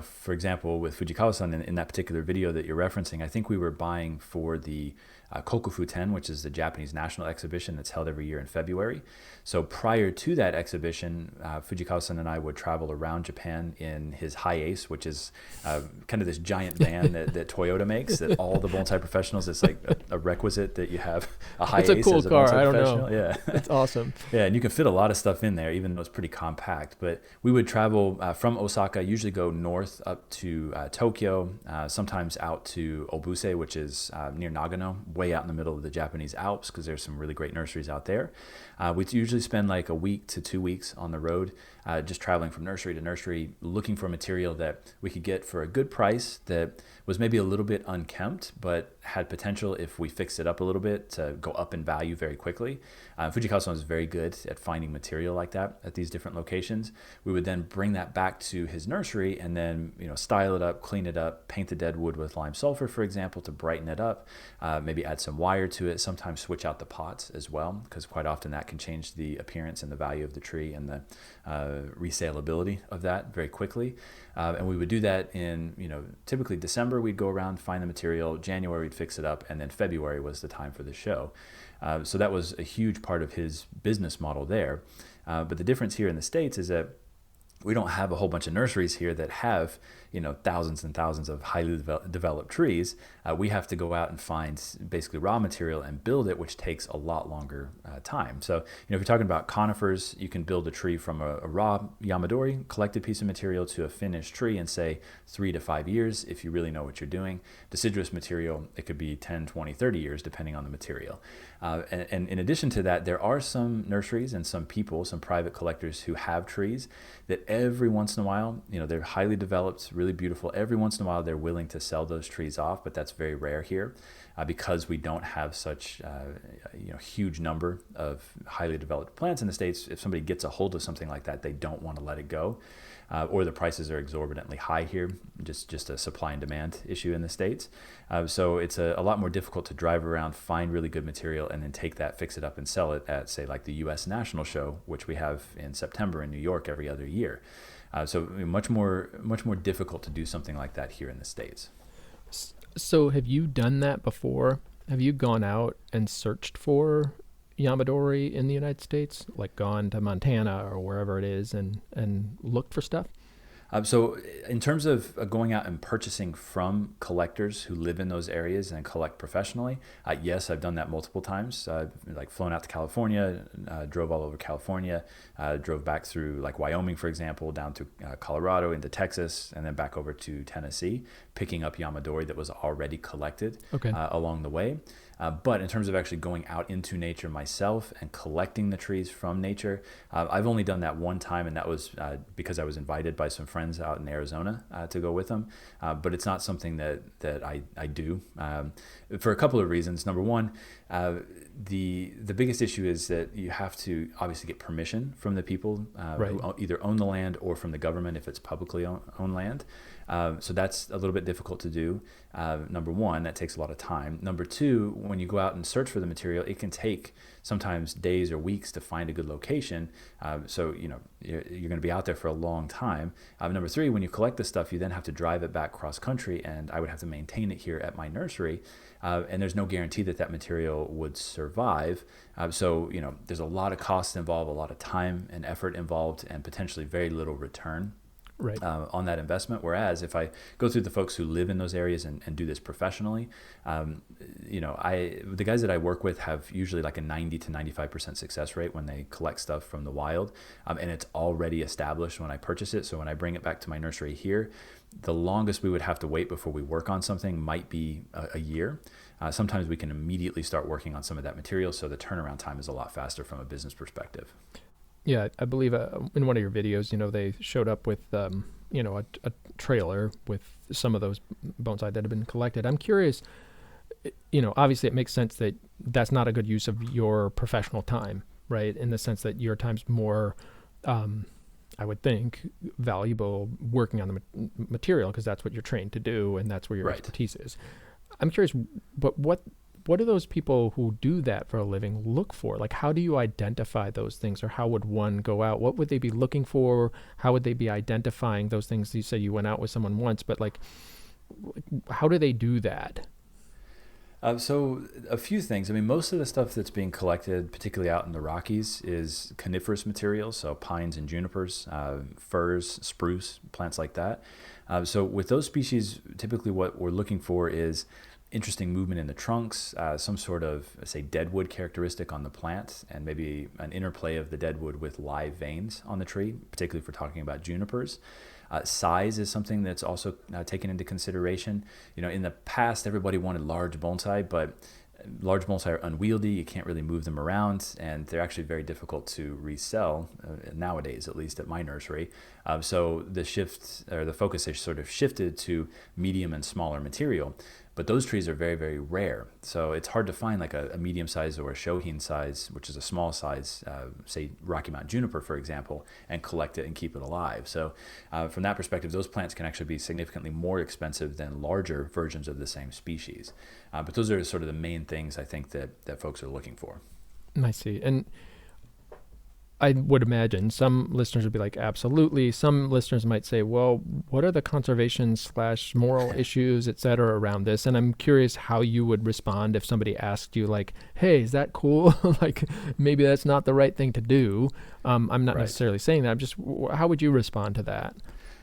for example, with Fujikawa-san in that particular video that you're referencing, I think we were buying for the Kokufu-ten, which is the Japanese national exhibition that's held every year in February. So prior to that exhibition, Fujikawa-san and I would travel around Japan in his Hi-Ace, which is kind of this giant van that Toyota makes, that all the bonsai professionals, it's like a requisite that you have a Hi-Ace. It's a cool as a car, bonsai I don't professional. know. Yeah. It's awesome. Yeah, and you can fit a lot of stuff in there, even though it's pretty compact. But we would travel from Osaka, usually go north up to Tokyo, sometimes out to Obuse, which is near Nagano, way out in the middle of the Japanese Alps, because there's some really great nurseries out there. We'd usually spend like a week to 2 weeks on the road, just traveling from nursery to nursery, looking for material that we could get for a good price that was maybe a little bit unkempt, but had potential if we fixed it up a little bit to go up in value very quickly. Fujikawa-san was very good at finding material like that at these different locations. We would then bring that back to his nursery and then style it up, clean it up, paint the dead wood with lime sulfur, for example, to brighten it up, maybe add some wire to it, sometimes switch out the pots as well, because quite often that can change the appearance and the value of the tree and the resaleability of that very quickly. And we would do that in, typically December, we'd go around, find the material. January, we'd fix it up. And then February was the time for the show. So that was a huge part of his business model there. But the difference here in the States is that we don't have a whole bunch of nurseries here that have, thousands and thousands of highly developed trees. We have to go out and find basically raw material and build it, which takes a lot longer time. So, if you're talking about conifers, you can build a tree from a raw yamadori, collected piece of material, to a finished tree in, say, 3 to 5 years, if you really know what you're doing. Deciduous material, it could be 10, 20, 30 years, depending on the material. And in addition to that, there are some nurseries and some people, some private collectors who have trees that every once in a while, they're highly developed, really beautiful. Every once in a while, they're willing to sell those trees off, but that's very rare here because we don't have such huge number of highly developed plants in the States. If somebody gets a hold of something like that, they don't want to let it go. Or the prices are exorbitantly high here, just a supply and demand issue in the States. So it's a lot more difficult to drive around, find really good material, and then take that, fix it up, and sell it at, say, like the U.S. National Show, which we have in September in New York every other year. So much more difficult to do something like that here in the States. So have you done that before? Have you gone out and searched for yamadori in the United States, like gone to Montana or wherever it is and looked for stuff? So in terms of going out and purchasing from collectors who live in those areas and collect professionally, yes, I've done that multiple times. Like flown out to California, drove all over California, drove back through like Wyoming, for example, down to Colorado, into Texas, and then back over to Tennessee, picking up yamadori that was already collected along the way. But in terms of actually going out into nature myself and collecting the trees from nature, I've only done that one time, and that was because I was invited by some friends out in Arizona to go with them. But it's not something that I do for a couple of reasons. Number one, the biggest issue is that you have to obviously get permission from the people who either own the land or from the government if it's publicly owned land. So that's a little bit difficult to do. Number one, that takes a lot of time. Number two, when you go out and search for the material, it can take sometimes days or weeks to find a good location. So, you're going to be out there for a long time. Number three, when you collect the stuff, you then have to drive it back cross country, and I would have to maintain it here at my nursery. And there's no guarantee that material would survive. So, there's a lot of costs involved, a lot of time and effort involved, and potentially very little return Right. On that investment. Whereas if I go through the folks who live in those areas and do this professionally, the guys that I work with have usually like a 90 to 95% success rate when they collect stuff from the wild, and it's already established when I purchase it. So when I bring it back to my nursery here, the longest we would have to wait before we work on something might be a year. Sometimes we can immediately start working on some of that material, so the turnaround time is a lot faster from a business perspective. Yeah, I believe in one of your videos, they showed up with, a trailer with some of those bonsai that have been collected. I'm curious, obviously it makes sense that that's not a good use of your professional time, right? In the sense that your time's more, I would think, valuable working on the material because that's what you're trained to do and that's where your expertise is. I'm curious, but what do those people who do that for a living look for? Like, how do you identify those things, or how would one go out? What would they be looking for? How would they be identifying those things? You said you went out with someone once, but like, how do they do that? So a few things. I mean, most of the stuff that's being collected, particularly out in the Rockies, is coniferous materials, so pines and junipers, firs, spruce, plants like that. So with those species, typically what we're looking for is interesting movement in the trunks, some sort of, say, deadwood characteristic on the plant, and maybe an interplay of the deadwood with live veins on the tree, particularly if we're talking about junipers. Size is something that's also taken into consideration. In the past, everybody wanted large bonsai, but large bonsai are unwieldy. You can't really move them around, and they're actually very difficult to resell nowadays, at least at my nursery. So the focus has sort of shifted to medium and smaller material. But those trees are very, very rare. So it's hard to find like a medium size or a shohin size, which is a small size, say Rocky Mountain juniper, for example, and collect it and keep it alive. So from that perspective, those plants can actually be significantly more expensive than larger versions of the same species. But those are sort of the main things I think that folks are looking for. I see. And I would imagine some listeners would be like, absolutely. Some listeners might say, well, what are the conservation/moral issues, et cetera, around this? And I'm curious how you would respond if somebody asked you like, hey, is that cool? Like, maybe that's not the right thing to do. I'm not necessarily saying that. I'm just, how would you respond to that?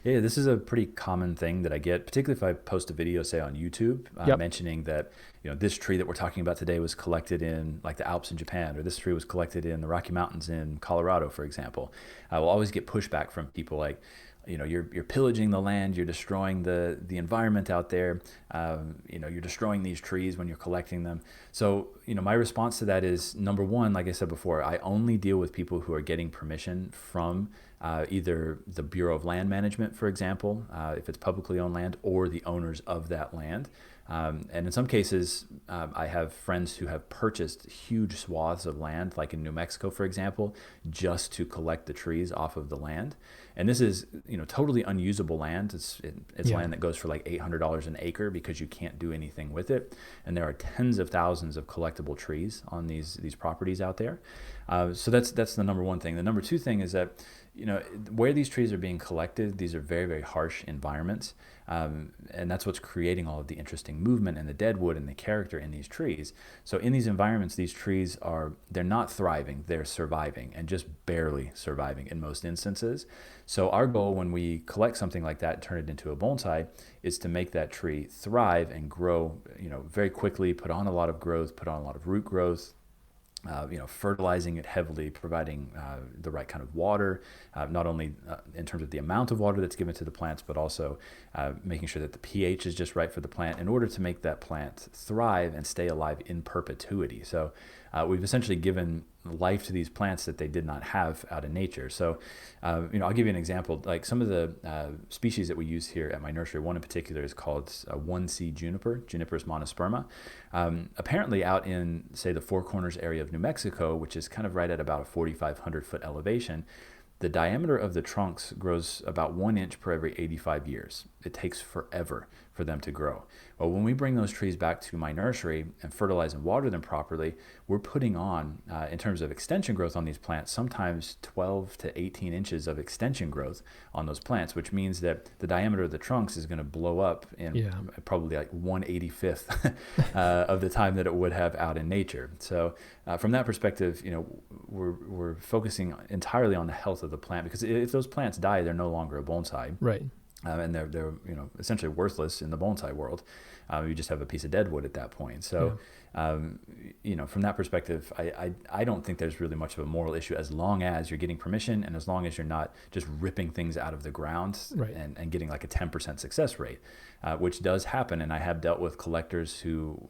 Yeah, this is a pretty common thing that I get, particularly if I post a video, say on YouTube, mentioning that this tree that we're talking about today was collected in like the Alps in Japan, or this tree was collected in the Rocky Mountains in Colorado, for example. I will always get pushback from people like, you're pillaging the land, you're destroying the environment out there, you're destroying these trees when you're collecting them. So, my response to that is, number one, like I said before, I only deal with people who are getting permission from either the Bureau of Land Management, for example, if it's publicly owned land, or the owners of that land. And in some cases, I have friends who have purchased huge swaths of land, like in New Mexico, for example, just to collect the trees off of the land. And this is, totally unusable land. It's land that goes for like $800 an acre because you can't do anything with it. And there are tens of thousands of collectible trees on these properties out there. So that's the number one thing. The number two thing is that, where these trees are being collected, these are very, very harsh environments. And that's what's creating all of the interesting movement and the deadwood and the character in these trees. So in these environments, these trees they're not thriving, they're surviving, and just barely surviving in most instances. So our goal when we collect something like that and turn it into a bonsai is to make that tree thrive and grow, very quickly, put on a lot of growth, put on a lot of root growth, fertilizing it heavily, providing the right kind of water, not only in terms of the amount of water that's given to the plants, but also making sure that the pH is just right for the plant in order to make that plant thrive and stay alive in perpetuity. So we've essentially given life to these plants that they did not have out in nature. So, I'll give you an example. Like some of the species that we use here at my nursery, one in particular is called 1C juniper, Juniperus monosperma. Apparently out in, say, the Four Corners area of New Mexico, which is kind of right at about a 4,500 foot elevation, the diameter of the trunks grows about 1 inch per every 85 years. It takes forever for them to grow. Well, when we bring those trees back to my nursery and fertilize and water them properly, we're putting on, in terms of extension growth on these plants, sometimes 12 to 18 inches of extension growth on those plants, which means that the diameter of the trunks is going to blow up in probably like 1/85th of the time that it would have out in nature. So from that perspective, we're focusing entirely on the health of the plant, because if those plants die, they're no longer a bonsai. Right. And they're essentially worthless in the bonsai world. You just have a piece of dead wood at that point. So, from that perspective, I don't think there's really much of a moral issue, as long as you're getting permission and as long as you're not just ripping things out of the ground and getting like a 10% success rate, which does happen. And I have dealt with collectors who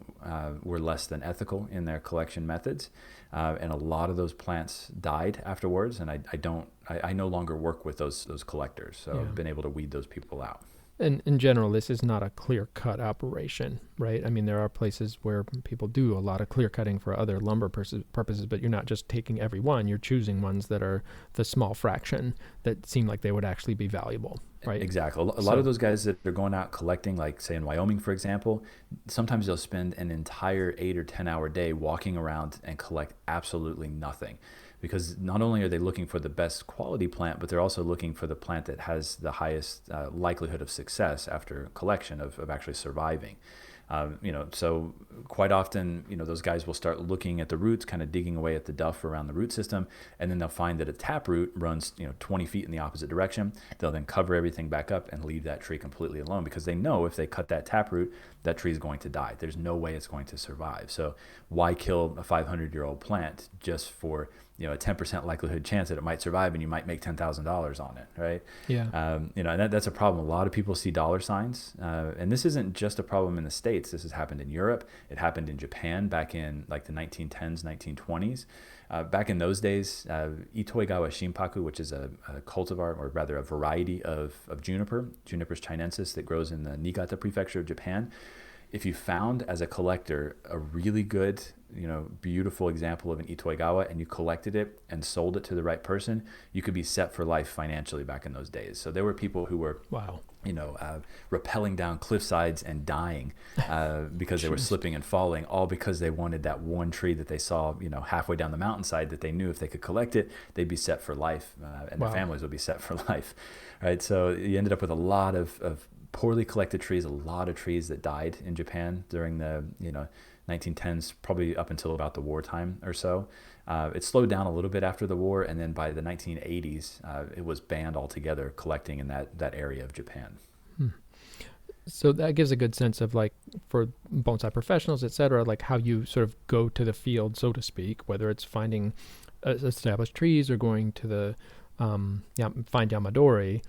were less than ethical in their collection methods. And a lot of those plants died afterwards. And I no longer work with those collectors. So I've been able to weed those people out. And in general, this is not a clear-cut operation, right? I mean, there are places where people do a lot of clear-cutting for other lumber purposes, but you're not just taking every one. You're choosing ones that are the small fraction that seem like they would actually be valuable, right? Exactly. A lot of those guys that are going out collecting, like say in Wyoming, for example, sometimes they'll spend an entire 8 or 10 hour day walking around and collect absolutely nothing. Because not only are they looking for the best quality plant, but they're also looking for the plant that has the highest likelihood of success after collection of actually surviving. So quite often, those guys will start looking at the roots, kind of digging away at the duff around the root system, and then they'll find that a taproot runs, 20 feet in the opposite direction. They'll then cover everything back up and leave that tree completely alone, because they know if they cut that taproot, that tree is going to die. There's no way it's going to survive. So why kill a 500-year-old plant just for a 10% likelihood chance that it might survive and you might make $10,000 on it, right? Yeah. And that's a problem. A lot of people see dollar signs, and this isn't just a problem in the States. This has happened in Europe. It happened in Japan back in like the 1910s, 1920s. Back in those days, Itoigawa Shinpaku, which is a cultivar, or rather a variety of juniper, Juniperus chinensis, that grows in the Niigata prefecture of Japan. If you found as a collector a really good, beautiful example of an Itoigawa, and you collected it and sold it to the right person, you could be set for life financially back in those days. So there were people who were, rappelling down cliff sides and dying because they were slipping and falling, all because they wanted that one tree that they saw, halfway down the mountainside, that they knew if they could collect it, they'd be set for life, and their families would be set for life, right? So you ended up with a lot of poorly collected trees, a lot of trees that died in Japan during the 1910s, probably up until about the wartime or so. It slowed down a little bit after the war, and then by the 1980s, it was banned altogether, collecting in that area of Japan. So that gives a good sense of, like, for bonsai professionals, et cetera, like how you sort of go to the field, so to speak, whether it's finding established trees or going to the find Yamadori.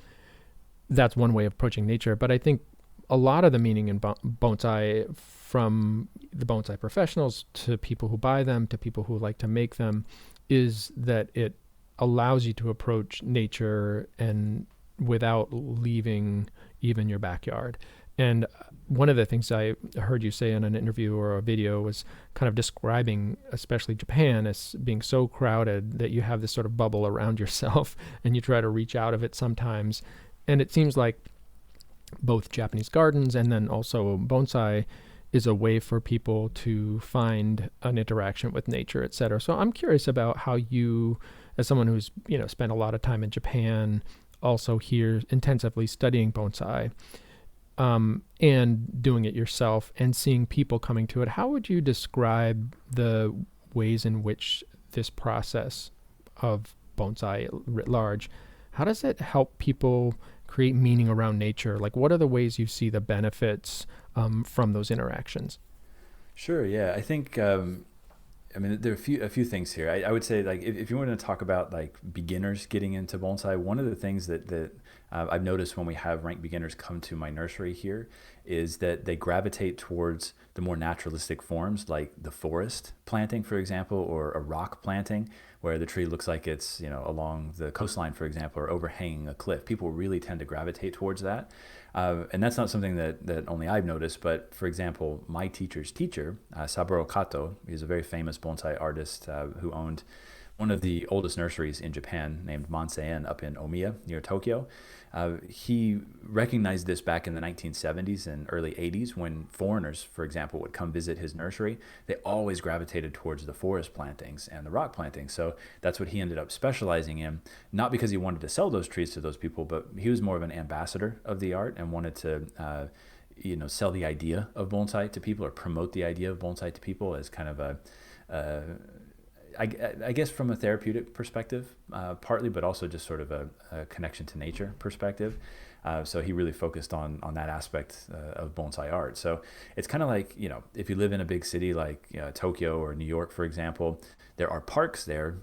That's one way of approaching nature. But I think a lot of the meaning in bonsai, from the bonsai professionals to people who buy them to people who like to make them, is that it allows you to approach nature and without leaving even your backyard. And one of the things I heard you say in an interview or a video was kind of describing, especially Japan, as being so crowded that you have this sort of bubble around yourself and you try to reach out of it sometimes. And it seems like both Japanese gardens and then also bonsai is a way for people to find an interaction with nature, et cetera. So I'm curious about how you, as someone who's, spent a lot of time in Japan, also here intensively studying bonsai, and doing it yourself and seeing people coming to it, how would you describe the ways in which this process of bonsai writ large, how does it help people create meaning around nature? Like, what are the ways you see the benefits from those interactions? Sure. Yeah. I think, there are a few things here. I would say, like, if you want to talk about like beginners getting into bonsai, one of the things that I've noticed when we have ranked beginners come to my nursery here is that they gravitate towards the more naturalistic forms, like the forest planting, for example, or a rock planting, where the tree looks like it's, along the coastline, for example, or overhanging a cliff. People really tend to gravitate towards that. And that's not something that only I've noticed, but for example, my teacher's teacher, Saburo Kato, is a very famous bonsai artist who owned one of the oldest nurseries in Japan named Bonsai-en up in Omiya near Tokyo. He recognized this back in the 1970s and early 80s when foreigners, for example, would come visit his nursery. They always gravitated towards the forest plantings and the rock plantings. So that's what he ended up specializing in, not because he wanted to sell those trees to those people, but he was more of an ambassador of the art and wanted to sell the idea of bonsai to people or promote the idea of bonsai to people as kind of I guess from a therapeutic perspective, partly, but also just sort of a connection to nature perspective. So he really focused on that aspect of bonsai art. So it's kind of like, if you live in a big city like Tokyo or New York, for example, there are parks there,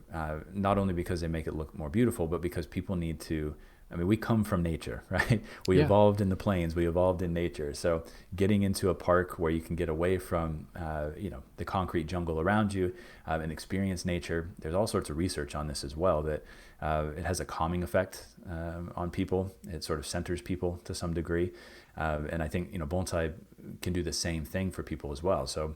not only because they make it look more beautiful, but because people need to. I mean, we come from nature, right? We evolved in the plains, we evolved in nature. So getting into a park where you can get away from, the concrete jungle around you and experience nature. There's all sorts of research on this as well, that it has a calming effect on people. It sort of centers people to some degree. And I think, bonsai can do the same thing for people as well. So,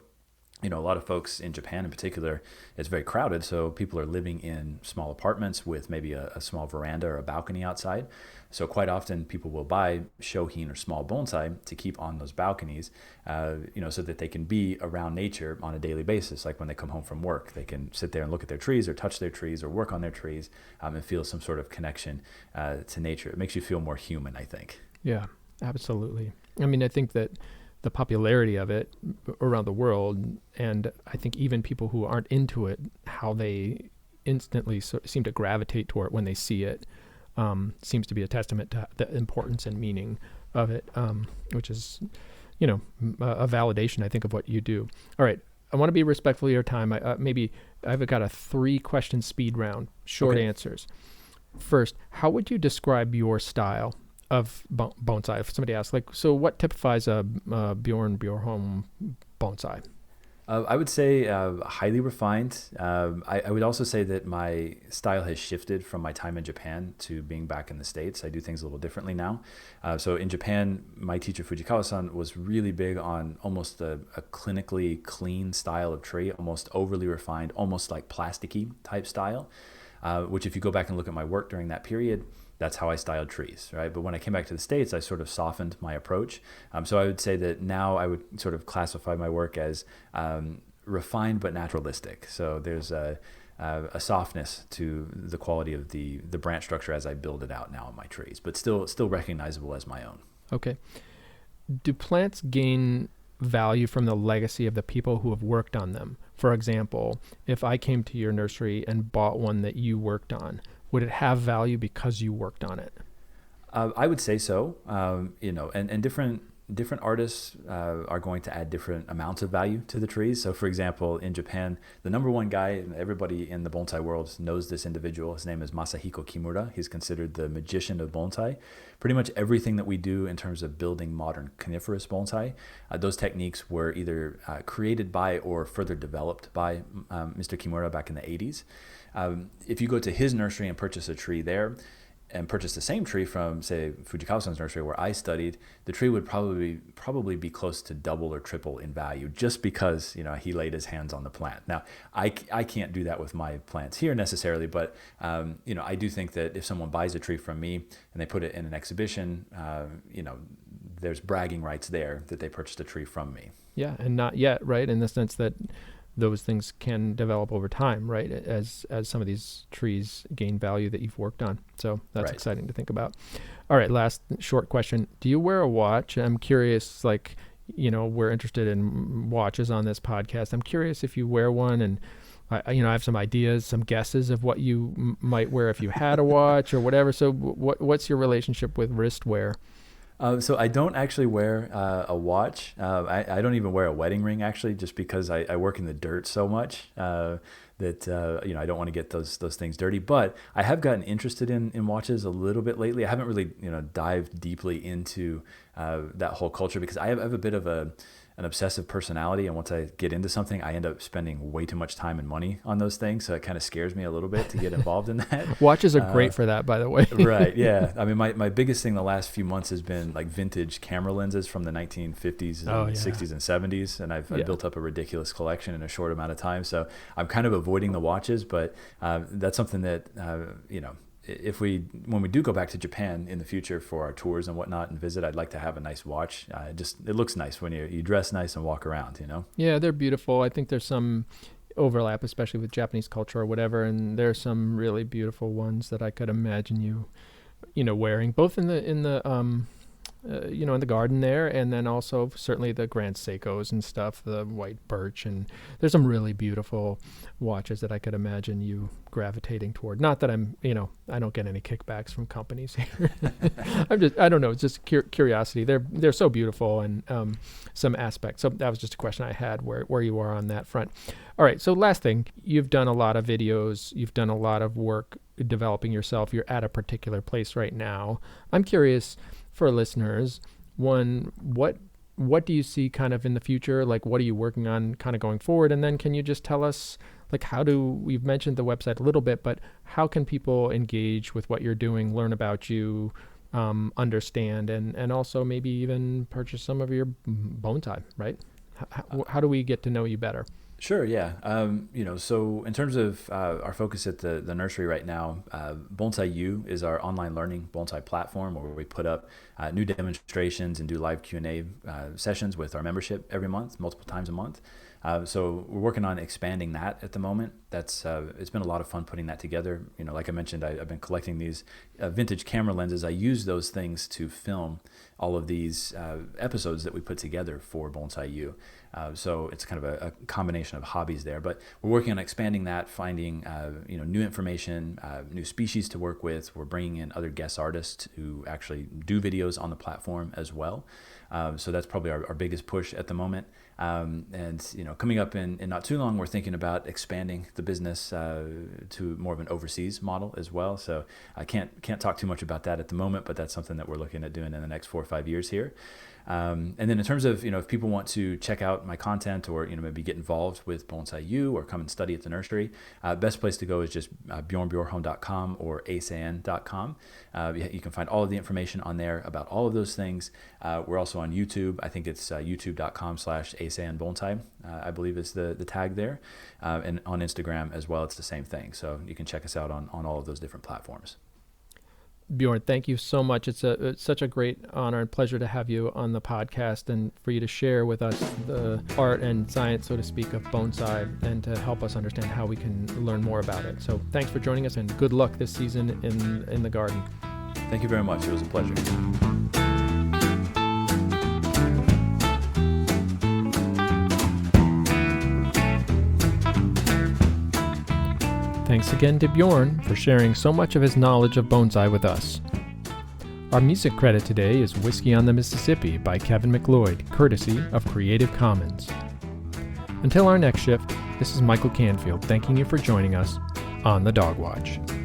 a lot of folks in Japan in particular, it's very crowded. So people are living in small apartments with maybe a small veranda or a balcony outside. So quite often people will buy shohin or small bonsai to keep on those balconies, so that they can be around nature on a daily basis. Like when they come home from work, they can sit there and look at their trees or touch their trees or work on their trees and feel some sort of connection to nature. It makes you feel more human, I think. Yeah, absolutely. I mean, I think that the popularity of it around the world, and I think even people who aren't into it, how they instantly seem to gravitate toward it when they see it, seems to be a testament to the importance and meaning of it, which is, a validation, I think, of what you do. All right. I want to be respectful of your time. I've got a 3-question speed round, short answers. First, how would you describe your style of bonsai? If somebody asks, so what typifies a Bjorn Bjorholm bonsai? I would say highly refined. I would also say that my style has shifted from my time in Japan to being back in the States. I do things a little differently now. So in Japan, my teacher Fujikawa-san was really big on almost a clinically clean style of tree, almost overly refined, almost like plasticky type style, which if you go back and look at my work during that period, that's how I styled trees, right? But when I came back to the States, I sort of softened my approach. So I would say that now I would sort of classify my work as refined but naturalistic. So there's a softness to the quality of the branch structure as I build it out now in my trees, but still recognizable as my own. Okay. Do plants gain value from the legacy of the people who have worked on them? For example, if I came to your nursery and bought one that you worked on, would it have value because you worked on it? I would say so. And different artists are going to add different amounts of value to the trees. So, for example, in Japan, the number one guy, everybody in the bonsai world knows this individual. His name is Masahiko Kimura. He's considered the magician of bonsai. Pretty much everything that we do in terms of building modern coniferous bonsai, those techniques were either created by or further developed by Mr. Kimura back in the 80s. If you go to his nursery and purchase a tree there, and purchase the same tree from, say, Fujikawa-san's nursery where I studied, the tree would probably be close to double or triple in value just because he laid his hands on the plant. Now, I can't do that with my plants here necessarily, but I do think that if someone buys a tree from me and they put it in an exhibition, there's bragging rights there that they purchased a tree from me. Yeah, and not yet, right? In the sense that those things can develop over time, right? As some of these trees gain value that you've worked on. So that's exciting to think about. All right, last short question. Do you wear a watch? I'm curious, we're interested in watches on this podcast. I'm curious if you wear one, and I have some ideas, some guesses of what you might wear if you had a watch or whatever. So what's your relationship with wristwear? So I don't actually wear a watch. I don't even wear a wedding ring, actually, just because I work in the dirt so much that I don't want to get those things dirty. But I have gotten interested in watches a little bit lately. I haven't really dived deeply into that whole culture because I have a bit of a an obsessive personality, and once I get into something, I end up spending way too much time and money on those things. So it kind of scares me a little bit to get involved in that. Watches are great for that, by the way. Right. Yeah. I mean, my biggest thing the last few months has been like vintage camera lenses from the 1950s and 60s and 70s. And I've built up a ridiculous collection in a short amount of time. So I'm kind of avoiding the watches, but that's something that, when we do go back to Japan in the future for our tours and whatnot and visit, I'd like to have a nice watch. It looks nice when you dress nice and walk around, Yeah, they're beautiful. I think there's some overlap, especially with Japanese culture or whatever, and there's some really beautiful ones that I could imagine you wearing, both in the garden there, and then also certainly the Grand Seikos and stuff, the white birch, and there's some really beautiful watches that I could imagine you gravitating toward. Not that I don't get any kickbacks from companies here. I don't know. It's just curiosity. They're so beautiful, and some aspects. So that was just a question I had where you are on that front. All right. So last thing, you've done a lot of videos. You've done a lot of work developing yourself. You're at a particular place right now. I'm curious, for listeners, one, what do you see kind of in the future? Like, what are you working on kind of going forward? And then can you just tell us, like, we've mentioned the website a little bit, but how can people engage with what you're doing, learn about you, understand, and also maybe even purchase some of your bonsai, right? How do we get to know you better? Sure. Yeah. So in terms of our focus at the nursery right now, Bonsai-U is our online learning bonsai platform where we put up new demonstrations and do live Q&A sessions with our membership every month, multiple times a month. So we're working on expanding that at the moment. It's been a lot of fun putting that together. Like I mentioned, I've been collecting these vintage camera lenses. I use those things to film all of these episodes that we put together for Bonsai-U. So it's kind of a combination of hobbies there, but we're working on expanding that, finding new information, new species to work with. We're bringing in other guest artists who actually do videos on the platform as well. So that's probably our biggest push at the moment. And coming up in not too long, we're thinking about expanding the business to more of an overseas model as well. So I can't talk too much about that at the moment, but that's something that we're looking at doing in the next 4 or 5 years here. And then in terms of, if people want to check out my content or, maybe get involved with Bonsai-U or come and study at the nursery, best place to go is just bjornbjorholm.com or Eisei-en.com. You can find all of the information on there about all of those things. We're also on YouTube. I think it's youtube.com/Eisei-en Bonsai, I believe is the tag there. And on Instagram as well, it's the same thing. So you can check us out on all of those different platforms. Bjorn, thank you so much. It's such a great honor and pleasure to have you on the podcast and for you to share with us the art and science, so to speak, of bonsai and to help us understand how we can learn more about it. So thanks for joining us and good luck this season in the garden. Thank you very much. It was a pleasure. Thanks again to Bjorn for sharing so much of his knowledge of bonsai with us. Our music credit today is Whiskey on the Mississippi by Kevin MacLeod, courtesy of Creative Commons. Until our next shift, this is Michael Canfield thanking you for joining us on the Dogwatch.